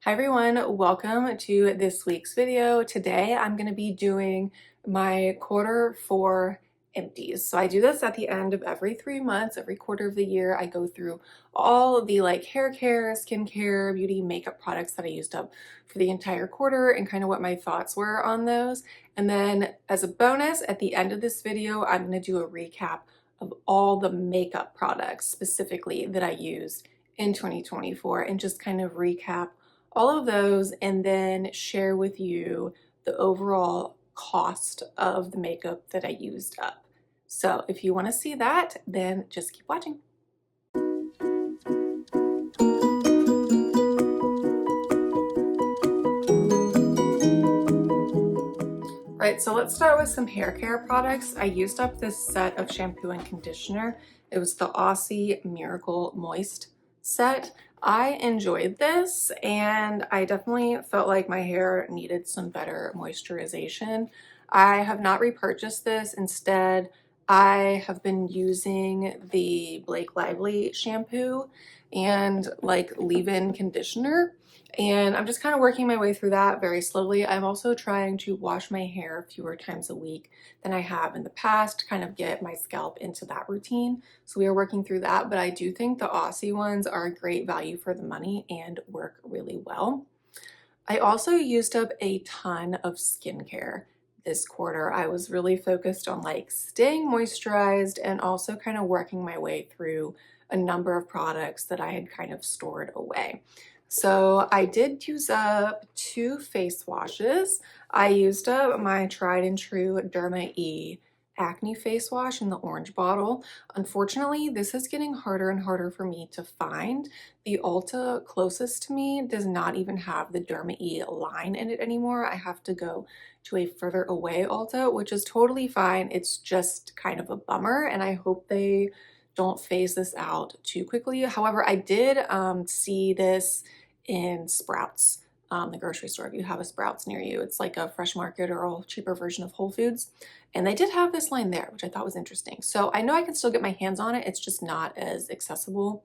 Hi everyone, welcome to this week's video. Today I'm going to be doing my quarter four empties. So I do this at the end of every 3 months, every quarter of the year. I go through all of the hair care, skincare, beauty, makeup products that I used up for the entire quarter and kind of what my thoughts were on those. And then as a bonus, at the end of this video, I'm going to do a recap of all the makeup products specifically that I used in 2024 and just kind of recap all of those and then share with you the overall cost of the makeup that I used up. So if you want to see that, then just keep watching. Right, so let's start with some hair care products. I used up this set of shampoo and conditioner. It was the Aussie Miracle Moist set. I enjoyed this and I definitely felt like my hair needed some better moisturization. I have not repurchased this. Instead, I have been using the Blake Lively shampoo and leave-in conditioner. And I'm just kind of working my way through that very slowly. I'm also trying to wash my hair fewer times a week than I have in the past to kind of get my scalp into that routine. So we are working through that, but I do think the Aussie ones are a great value for the money and work really well. I also used up a ton of skincare this quarter. I was really focused on staying moisturized and also kind of working my way through a number of products that I had kind of stored away. So I did use up 2 face washes. I used up my tried and true Derma E acne face wash in the orange bottle. Unfortunately, this is getting harder and harder for me to find. The Ulta closest to me does not even have the Derma E line in it anymore. I have to go to a further away Ulta, which is totally fine. It's just kind of a bummer, and I hope they don't phase this out too quickly. However, I did see this in Sprouts, the grocery store. If you have a Sprouts near you, it's like a Fresh Market or a cheaper version of Whole Foods. And they did have this line there, which I thought was interesting. So I know I can still get my hands on it. It's just not as accessible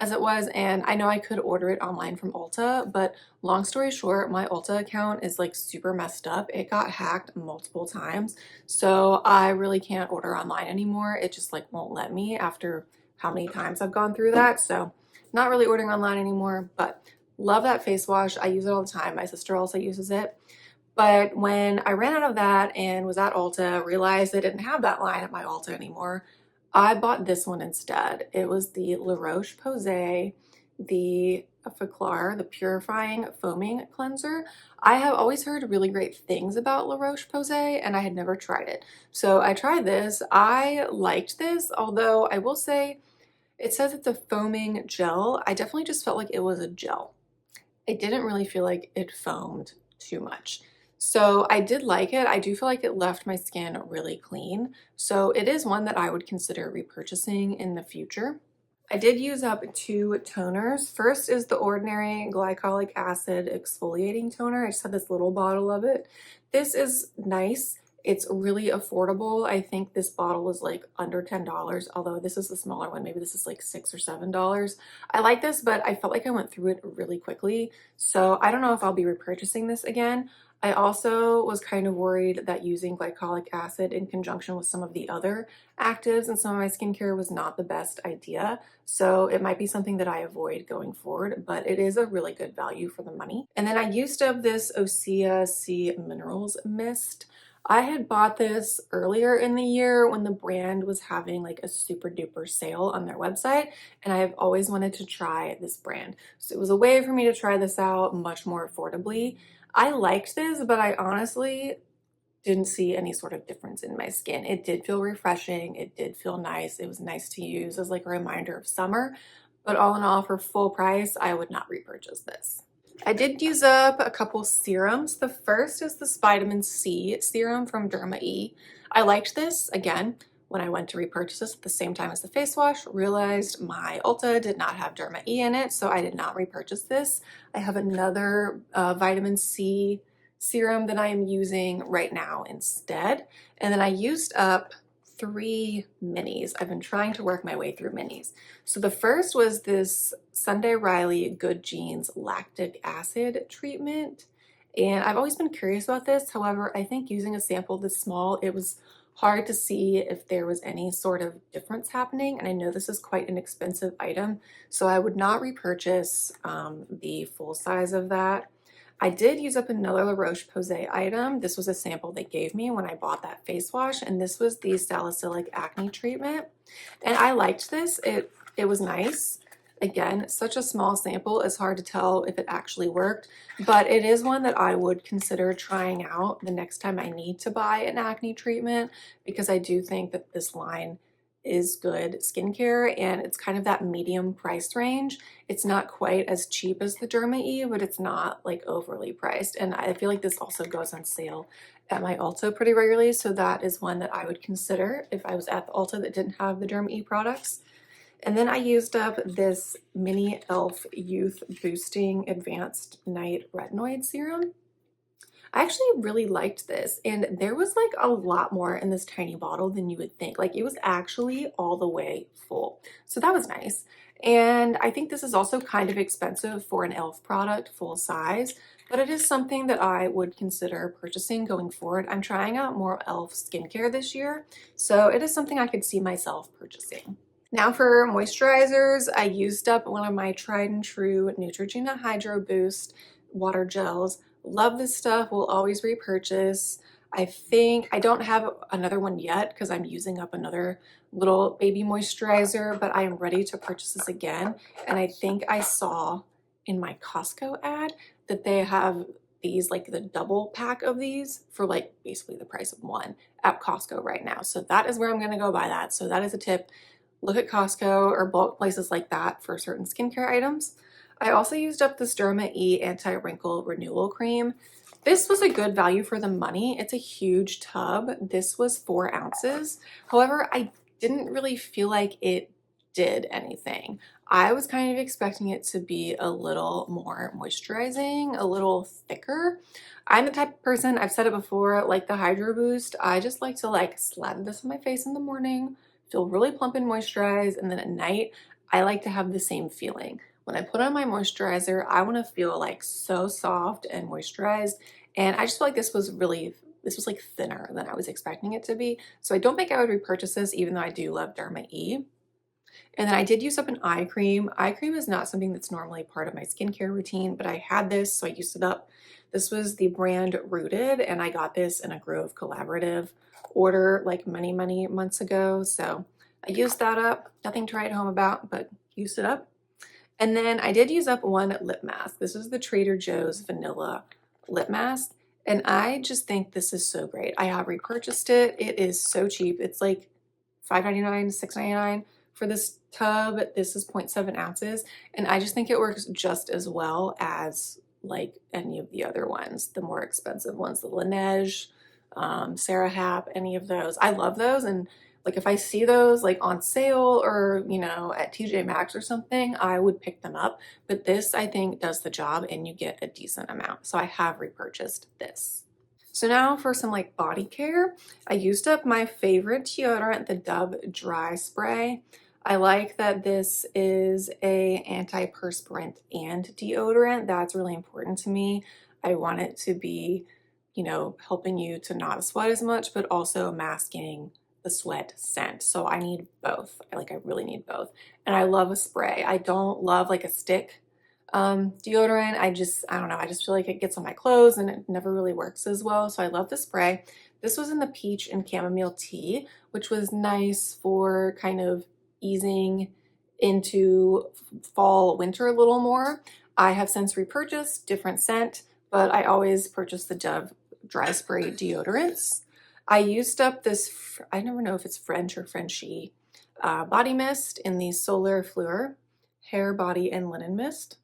as it was. And I know I could order it online from Ulta, but long story short, my Ulta account is super messed up. It got hacked multiple times. So I really can't order online anymore. It just won't let me after how many times I've gone through that. So not really ordering online anymore, but love that face wash. I use it all the time. My sister also uses it. But when I ran out of that and was at Ulta, realized they didn't have that line at my Ulta anymore, I bought this one instead. It was the La Roche-Posay, the Ficlar, the Purifying Foaming Cleanser. I have always heard really great things about La Roche-Posay and I had never tried it. So I tried this. I liked this, although I will say it says it's a foaming gel. I definitely just felt like it was a gel. I didn't really feel like it foamed too much. So I did like it. I do feel like it left my skin really clean. So it is one that I would consider repurchasing in the future. I did use up 2 toners. First is the Ordinary Glycolic Acid Exfoliating Toner. I just have this little bottle of it. This is nice. It's really affordable. I think this bottle is under $10, although this is the smaller one. Maybe this is $6 or $7. I like this, but I felt like I went through it really quickly. So I don't know if I'll be repurchasing this again. I also was kind of worried that using glycolic acid in conjunction with some of the other actives in some of my skincare was not the best idea. So it might be something that I avoid going forward, but it is a really good value for the money. And then I used up this Osea Sea Minerals Mist. I had bought this earlier in the year when the brand was having a super duper sale on their website, and I have always wanted to try this brand. So it was a way for me to try this out much more affordably. I liked this, but I honestly didn't see any sort of difference in my skin. It did feel refreshing. It did feel nice. It was nice to use as a reminder of summer, but all in all, for full price, I would not repurchase this. I did use up a couple serums. The first is this vitamin C serum from Derma E. I liked this. Again, when I went to repurchase this at the same time as the face wash, realized my Ulta did not have Derma E in it, so I did not repurchase this. I have another vitamin C serum that I am using right now instead. And then I used up 3 minis. I've been trying to work my way through minis. So the first was this Sunday Riley Good Genes lactic acid treatment. And I've always been curious about this. However, I think using a sample this small, it was hard to see if there was any sort of difference happening. And I know this is quite an expensive item, so I would not repurchase the full size of that. I did use up another La Roche-Posay item. This was a sample they gave me when I bought that face wash, and this was the salicylic acne treatment. And I liked this. It was nice. Again, such a small sample, it's hard to tell if it actually worked, but it is one that I would consider trying out the next time I need to buy an acne treatment, because I do think that this line is good skincare and it's kind of that medium price range. It's not quite as cheap as the Derma E, but it's not like overly priced. And I feel like this also goes on sale at my Ulta pretty regularly, so that is one that I would consider if I was at the Ulta that didn't have the Derma E products. And then I used up this mini e.l.f. Youth Boosting Advanced Night Retinoid Serum. I actually really liked this, and there was like a lot more in this tiny bottle than you would think. Like, it was actually all the way full. So that was nice. And I think this is also kind of expensive for an e.l.f. product full size, but it is something that I would consider purchasing going forward. I'm trying out more e.l.f. skincare this year, so it is something I could see myself purchasing. Now for moisturizers, I used up one of my tried and true Neutrogena Hydro Boost water gels. Love this stuff, will always repurchase. I think I don't have another one yet because I'm using up another little baby moisturizer, but I am ready to purchase this again. And I think I saw in my Costco ad that they have these, like the double pack of these for like basically the price of one at Costco right now. So that is where I'm gonna go buy that. So that is a tip. Look at Costco or bulk places like that for certain skincare items. I also used up this Derma E Anti-Wrinkle Renewal Cream. This was a good value for the money. It's a huge tub. This was 4 ounces. However, I didn't really feel like it did anything. I was kind of expecting it to be a little more moisturizing, a little thicker. I'm the type of person, I've said it before, like the Hydro Boost, I just like to like slather this on my face in the morning, feel really plump and moisturized, and then at night, I like to have the same feeling. When I put on my moisturizer, I want to feel like so soft and moisturized, and I just feel like this was like thinner than I was expecting it to be. So I don't think I would repurchase this, even though I do love Derma E. And then I did use up an eye cream. Eye cream is not something that's normally part of my skincare routine, but I had this, so I used it up. This was the brand Rooted, and I got this in a Grove collaborative order like many, many months ago. So I used that up. Nothing to write home about, but used it up. And then I did use up one lip mask. This is the Trader Joe's Vanilla Lip Mask. And I just think this is so great. I have repurchased it. It is so cheap. It's like $5.99, $6.99 for this tub. This is 0.7 ounces. And I just think it works just as well as like any of the other ones, the more expensive ones, the Laneige, Sarah Hap, any of those. I love those. And like if I see those like on sale or, you know, at TJ Maxx or something, I would pick them up. But this, I think, does the job and you get a decent amount. So I have repurchased this. So now for some like body care, I used up my favorite deodorant, the Dove Dry Spray. I like that this is a antiperspirant and deodorant. That's really important to me. I want it to be, you know, helping you to not sweat as much, but also masking the sweat scent. So I need both. I really need both. And I love a spray. I don't love like a stick deodorant. I don't know. I just feel like it gets on my clothes and it never really works as well. So I love the spray. This was in the peach and chamomile tea, which was nice for kind of easing into fall, winter a little more. I have since repurchased different scent, but I always purchase the Dove Dry Spray deodorants. I used up this, I never know if it's French or Frenchy, body mist in the Solar Fleur hair, body, and linen mist.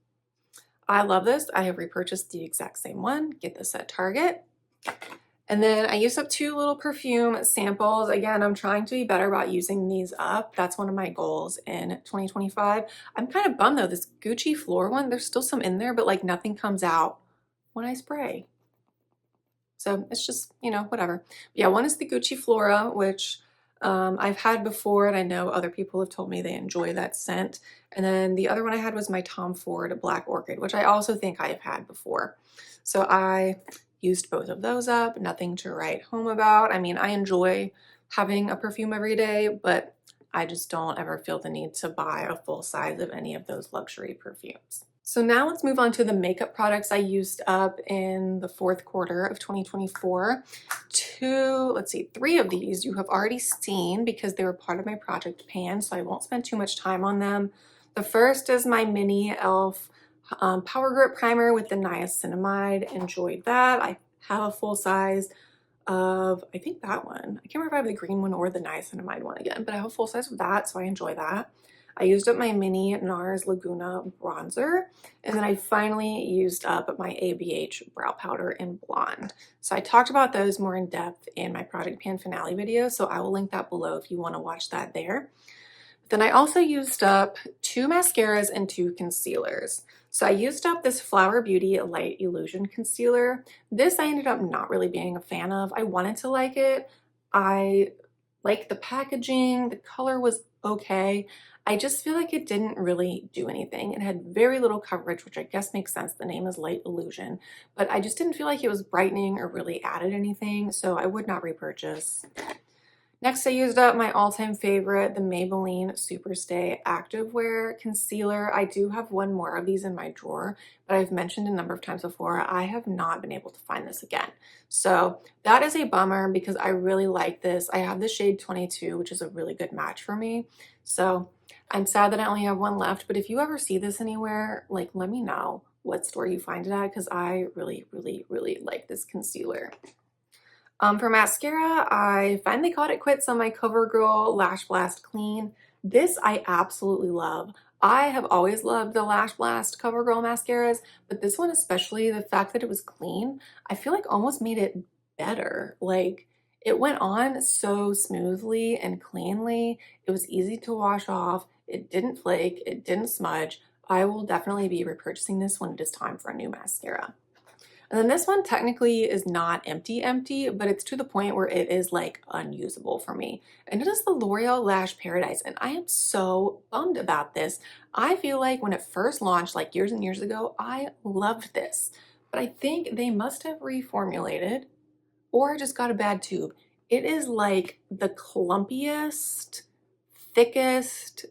I love this. I have repurchased the exact same one. Get this at Target. And then I used up 2 little perfume samples. Again, I'm trying to be better about using these up. That's one of my goals in 2025. I'm kind of bummed though, this Gucci Flora one, there's still some in there, but like nothing comes out when I spray. So it's just, you know, whatever. Yeah, one is the Gucci Flora, which I've had before, and I know other people have told me they enjoy that scent. And then the other one I had was my Tom Ford Black Orchid, which I also think I have had before. So I used both of those up, nothing to write home about. I mean, I enjoy having a perfume every day, but I just don't ever feel the need to buy a full size of any of those luxury perfumes. So now let's move on to the makeup products I used up in the fourth quarter of 2024. Three of these you have already seen because they were part of my project pan, so I won't spend too much time on them. The first is my mini e.l.f. Power Grip Primer with the niacinamide. Enjoyed that. I have a full size of, I think that one. I can't remember if I have the green one or the niacinamide one again, but I have a full size of that, so I enjoy that. I used up my mini NARS Laguna bronzer, and then I finally used up my ABH brow powder in blonde. So I talked about those more in depth in my Project Pan finale video, so I will link that below if you want to watch that there. Then I also used up 2 mascaras and 2 concealers. So I used up this Flower Beauty Light Illusion Concealer. This I ended up not really being a fan of. I wanted to like it. I liked the packaging. The color was okay. I just feel like it didn't really do anything. It had very little coverage, which I guess makes sense. The name is Light Illusion, but I just didn't feel like it was brightening or really added anything, so I would not repurchase. Next, I used up my all-time favorite, the Maybelline Superstay Activewear Concealer. I do have one more of these in my drawer, but I've mentioned a number of times before, I have not been able to find this again. So that is a bummer because I really like this. I have the shade 22, which is a really good match for me. So I'm sad that I only have one left, but if you ever see this anywhere, like, let me know what store you find it at because I really, really, really like this concealer. For mascara, I finally called it quits on my CoverGirl Lash Blast Clean. This I absolutely love. I have always loved the Lash Blast CoverGirl mascaras, but this one especially, the fact that it was clean, I feel like almost made it better. Like, it went on so smoothly and cleanly. It was easy to wash off. It didn't flake. It didn't smudge. I will definitely be repurchasing this when it is time for a new mascara. And then this one technically is not empty, but it's to the point where it is like unusable for me. And it is the L'Oreal Lash Paradise. And I am so bummed about this. I feel like when it first launched like years and years ago, I loved this. But I think they must have reformulated or just got a bad tube. It is like the clumpiest, thickest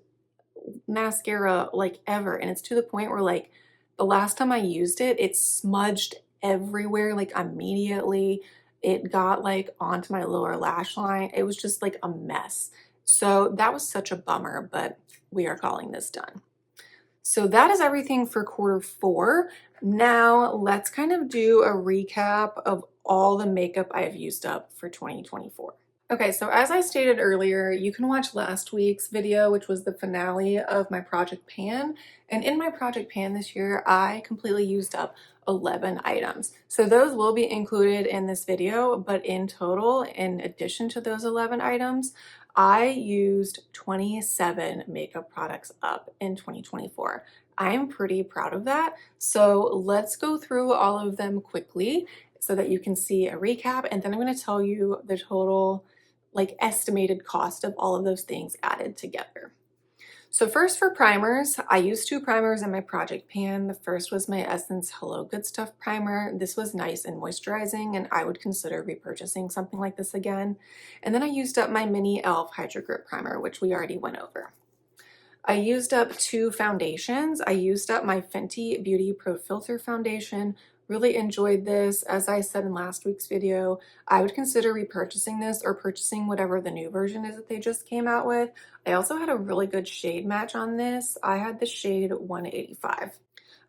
mascara like ever. And it's to the point where like the last time I used it, it smudged everywhere like immediately. It got like onto my lower lash line. It was just like a mess. So that was such a bummer, but we are calling this done. So that is everything for quarter 4. Now let's kind of do a recap of all the makeup I have used up for 2024. Okay, so as I stated earlier, you can watch last week's video, which was the finale of my Project Pan. And in my Project Pan this year, I completely used up 11 items. So those will be included in this video, but in total, in addition to those 11 items, I used 27 makeup products up in 2024. I'm pretty proud of that. So let's go through all of them quickly so that you can see a recap, and then I'm going to tell you the total like estimated cost of all of those things added together. So first for primers, I used 2 primers in my Project Pan. The first was my Essence Hello Good Stuff primer. This was nice and moisturizing, and I would consider repurchasing something like this again. And then I used up my mini e.l.f. Hydro Grip primer, which we already went over. I used up 2 foundations. I used up my Fenty Beauty Pro Filter foundation. Really enjoyed this. As I said in last week's video, I would consider repurchasing this or purchasing whatever the new version is that they just came out with. I also had a really good shade match on this. I had the shade 185.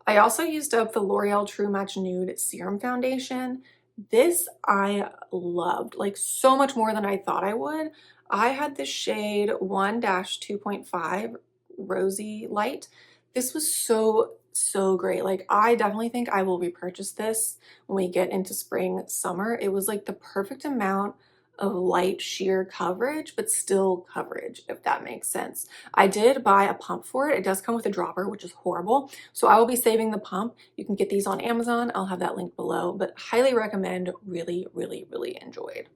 I also used up the L'Oreal True Match Nude Serum Foundation. This I loved, like so much more than I thought I would. I had the shade 1-2.5 Rosy Light. This was so great. Like, I definitely think I will repurchase this when we get into spring, summer. It was like the perfect amount of light sheer coverage, but still coverage, if that makes sense. I did buy a pump for it. It does come with a dropper, which is horrible. So I will be saving the pump. You can get these on Amazon. I'll have that link below, but highly recommend. Really, really, really enjoyed.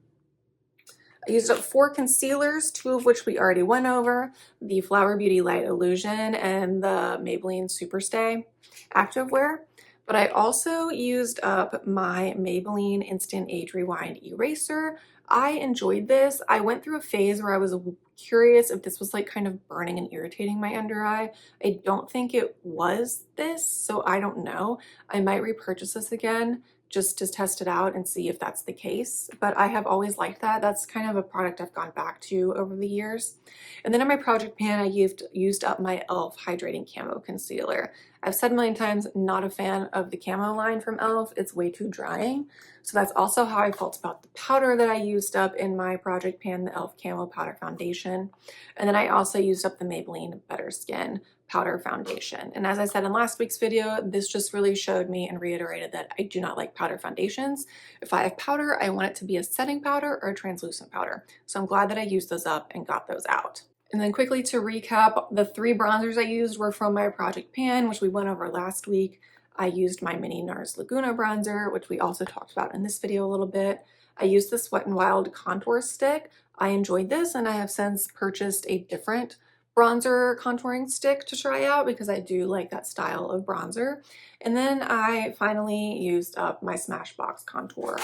I used up 4 concealers, 2 of which we already went over, the Flower Beauty Light Illusion and the Maybelline Superstay Activewear. But I also used up my Maybelline Instant Age Rewind Eraser. I enjoyed this. I went through a phase where I was curious if this was like kind of burning and irritating my under eye. I don't think it was this, so I don't know. I might repurchase this again just to test it out and see if that's the case. But I have always liked that. That's kind of a product I've gone back to over the years. And then in my project pan, I used up my e.l.f. Hydrating Camo Concealer. I've said a million times, not a fan of the camo line from e.l.f. It's way too drying. So that's also how I felt about the powder that I used up in my project pan, the e.l.f. Camo Powder Foundation. And then I also used up the Maybelline Better Skin Powder Foundation. And as I said in last week's video, this just really showed me and reiterated that I do not like powder foundations. If I have powder, I want it to be a setting powder or a translucent powder. So I'm glad that I used those up and got those out. And then quickly to recap, the 3 bronzers I used were from my project pan, which we went over last week. I used my mini NARS Laguna bronzer, which we also talked about in this video a little bit. I used the Wet n Wild contour stick. I enjoyed this, and I have since purchased a different bronzer contouring stick to try out because I do like that style of bronzer. And then I finally used up my Smashbox contour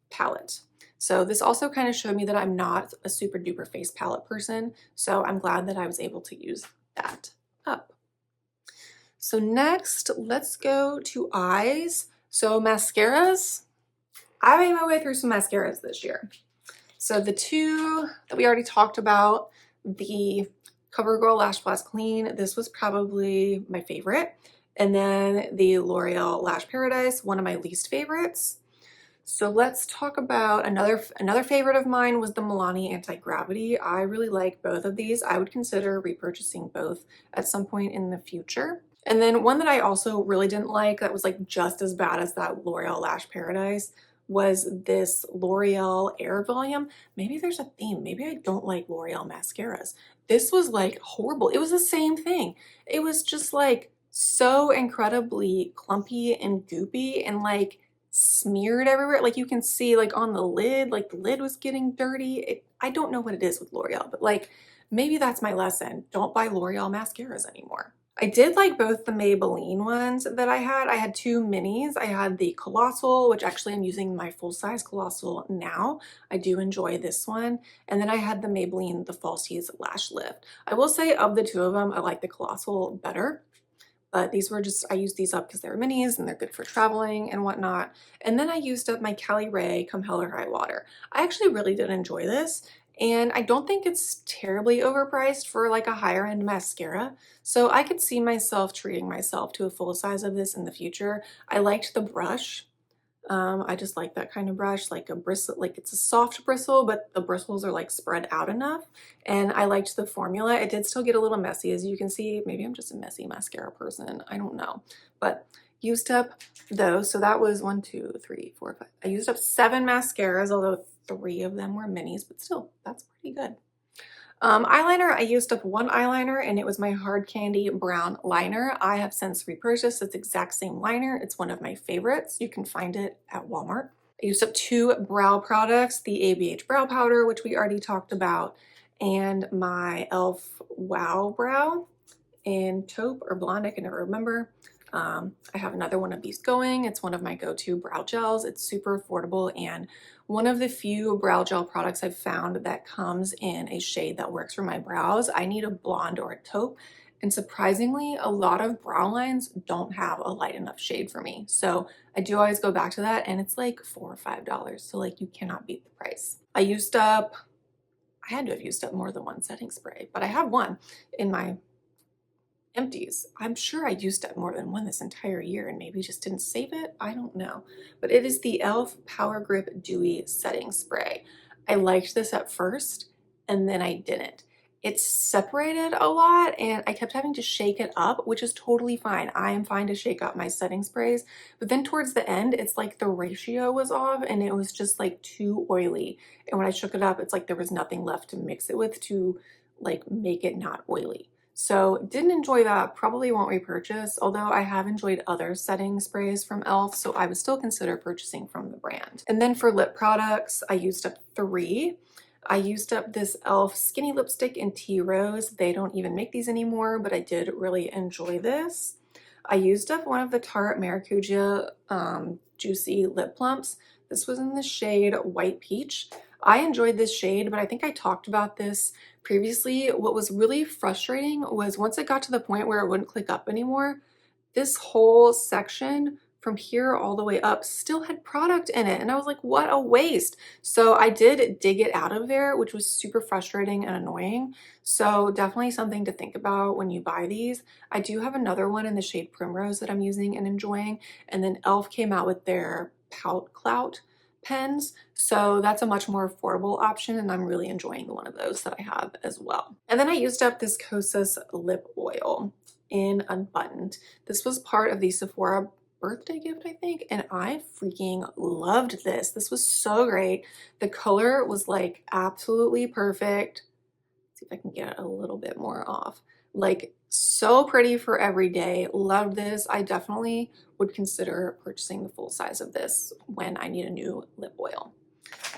palette. So this also kind of showed me that I'm not a super duper face palette person, so I'm glad that I was able to use that up. So next, let's go to eyes. So mascaras, I made my way through some mascaras this year. So the 2 that we already talked about, the CoverGirl Lash Blast Clean, this was probably my favorite. And then the L'Oreal Lash Paradise, one of my least favorites. So let's talk about another favorite of mine was the Milani Anti-Gravity. I really like both of these. I would consider repurchasing both at some point in the future. And then one that I also really didn't like that was like just as bad as that L'Oreal Lash Paradise was this L'Oreal Air Volume. Maybe there's a theme. Maybe I don't like L'Oreal mascaras. This was like horrible. It was the same thing. It was just like so incredibly clumpy and goopy and like smeared everywhere. Like you can see like on the lid, like the lid was getting dirty. I don't know what it is with L'Oreal, but like maybe that's my lesson. Don't buy L'Oreal mascaras anymore. I did like both the Maybelline ones that I had. I had 2 minis. I had the Colossal, which actually I'm using my full-size Colossal now. I do enjoy this one. And then I had the Maybelline, the Falsies Lash Lift. I will say of the 2 of them, I like the Colossal better. But these were just, I used these up because they're minis and they're good for traveling and whatnot. And then I used up my Cali Ray Come Hell or High Water. I actually really did enjoy this. And I don't think it's terribly overpriced for like a higher end mascara. So I could see myself treating myself to a full size of this in the future. I liked the brush. I just like that kind of brush, like a bristle, like it's a soft bristle, but the bristles are like spread out enough. And I liked the formula. It did still get a little messy, as you can see. Maybe I'm just a messy mascara person. I don't know, but used up those. So that was 1, 2, 3, 4, 5. I used up 7 mascaras, although 3 of them were minis, but still, that's pretty good. Eyeliner, I used up 1 eyeliner and it was my Hard Candy Brown Liner. I have since repurchased this exact same liner. It's one of my favorites. You can find it at Walmart. I used up 2 brow products, the ABH Brow Powder, which we already talked about, and my e.l.f. Wow Brow in taupe or blonde, I can never remember. I have another one of these going. It's one of my go-to brow gels. It's super affordable and one of the few brow gel products I've found that comes in a shade that works for my brows. I need a blonde or a taupe, and surprisingly, a lot of brow lines don't have a light enough shade for me. So I do always go back to that, and it's like $4 or $5. So like you cannot beat the price. I had to have used up more than 1 setting spray, but I have one in my Empties. I'm sure I used up more than 1 this entire year and maybe just didn't save it. I don't know. But it is the e.l.f. Power Grip Dewy Setting Spray. I liked this at first and then I didn't. It separated a lot and I kept having to shake it up, which is totally fine. I am fine to shake up my setting sprays. But then towards the end, it's like the ratio was off and it was just like too oily. And when I shook it up, it's like there was nothing left to mix it with to like make it not oily. So didn't enjoy that, probably won't repurchase, although I have enjoyed other setting sprays from e.l.f., so I would still consider purchasing from the brand. And then for lip products, I used up 3. I used up this e.l.f. Skinny Lipstick in Tea Rose. They don't even make these anymore, but I did really enjoy this. I used up one of the Tarte Maracuja Juicy Lip Plumps. This was in the shade White Peach. I enjoyed this shade, but I think I talked about this previously. What was really frustrating was once it got to the point where it wouldn't click up anymore, this whole section from here all the way up still had product in it. And I was like, what a waste. So I did dig it out of there, which was super frustrating and annoying. So definitely something to think about when you buy these. I do have another one in the shade Primrose that I'm using and enjoying. And then e.l.f. came out with their Pout Clout pens. So that's a much more affordable option. And I'm really enjoying one of those that I have as well. And then I used up this Kosas lip oil in Unbuttoned. This was part of the Sephora birthday gift, I think, and I freaking loved this. This was so great. The color was like absolutely perfect. Let's see if I can get a little bit more off. Like so pretty for every day. Loved this. I definitely would consider purchasing the full size of this when I need a new lip oil.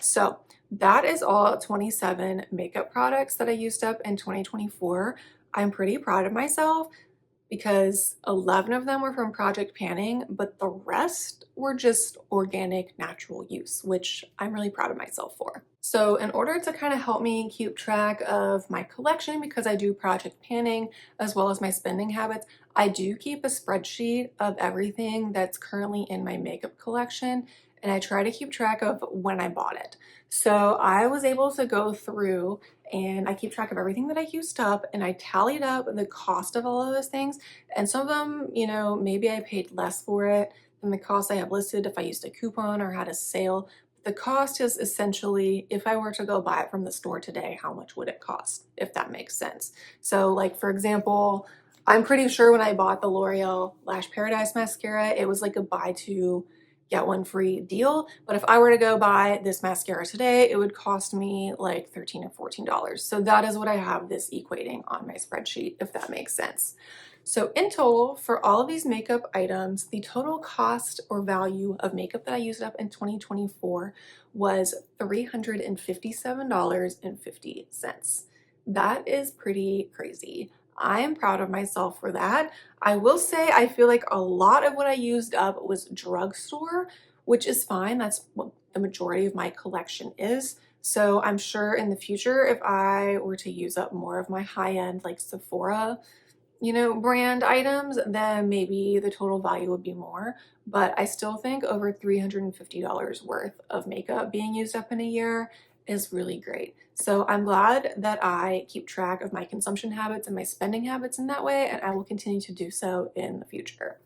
So that is all 27 makeup products that I used up in 2024. I'm pretty proud of myself because 11 of them were from Project Panning, but the rest were just organic, natural use, which I'm really proud of myself for. So in order to kind of help me keep track of my collection, because I do Project Panning as well as my spending habits, I do keep a spreadsheet of everything that's currently in my makeup collection, and I try to keep track of when I bought it. So I was able to go through and I keep track of everything that I used up, and I tallied up the cost of all of those things. And some of them, you know, maybe I paid less for it than the cost I have listed if I used a coupon or had a sale. The cost is essentially, if I were to go buy it from the store today, how much would it cost, if that makes sense? So like, for example, I'm pretty sure when I bought the L'Oreal Lash Paradise mascara, it was like a buy two, get one free deal. But if I were to go buy this mascara today, it would cost me like $13 or $14. So that is what I have this equating on my spreadsheet, if that makes sense. So in total, for all of these makeup items, the total cost or value of makeup that I used up in 2024 was $357.50. That is pretty crazy. I am proud of myself for that. I will say I feel like a lot of what I used up was drugstore, which is fine. That's what the majority of my collection is. So I'm sure in the future, if I were to use up more of my high-end like Sephora, you know, brand items, then maybe the total value would be more. But I still think over $350 worth of makeup being used up in a year is really great. So I'm glad that I keep track of my consumption habits and my spending habits in that way, and I will continue to do so in the future.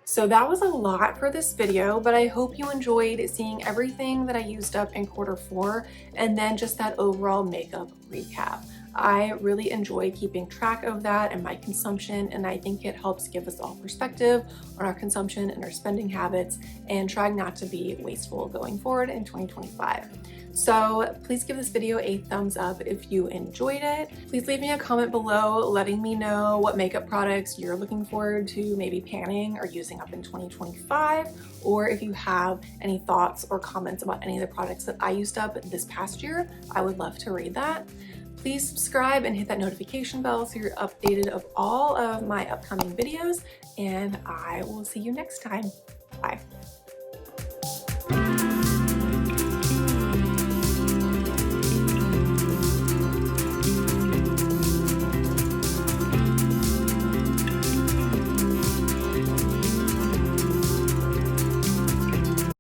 So that was a lot for this video, but I hope you enjoyed seeing everything that I used up in Q4 and then just that overall makeup recap. I really enjoy keeping track of that and my consumption, and I think it helps give us all perspective on our consumption and our spending habits and trying not to be wasteful going forward in 2025. So please give this video a thumbs up if you enjoyed it. Please leave me a comment below letting me know what makeup products you're looking forward to maybe panning or using up in 2025, or if you have any thoughts or comments about any of the products that I used up this past year. I would love to read that. Please subscribe and hit that notification bell so you're updated of all of my upcoming videos, and I will see you next time. Bye.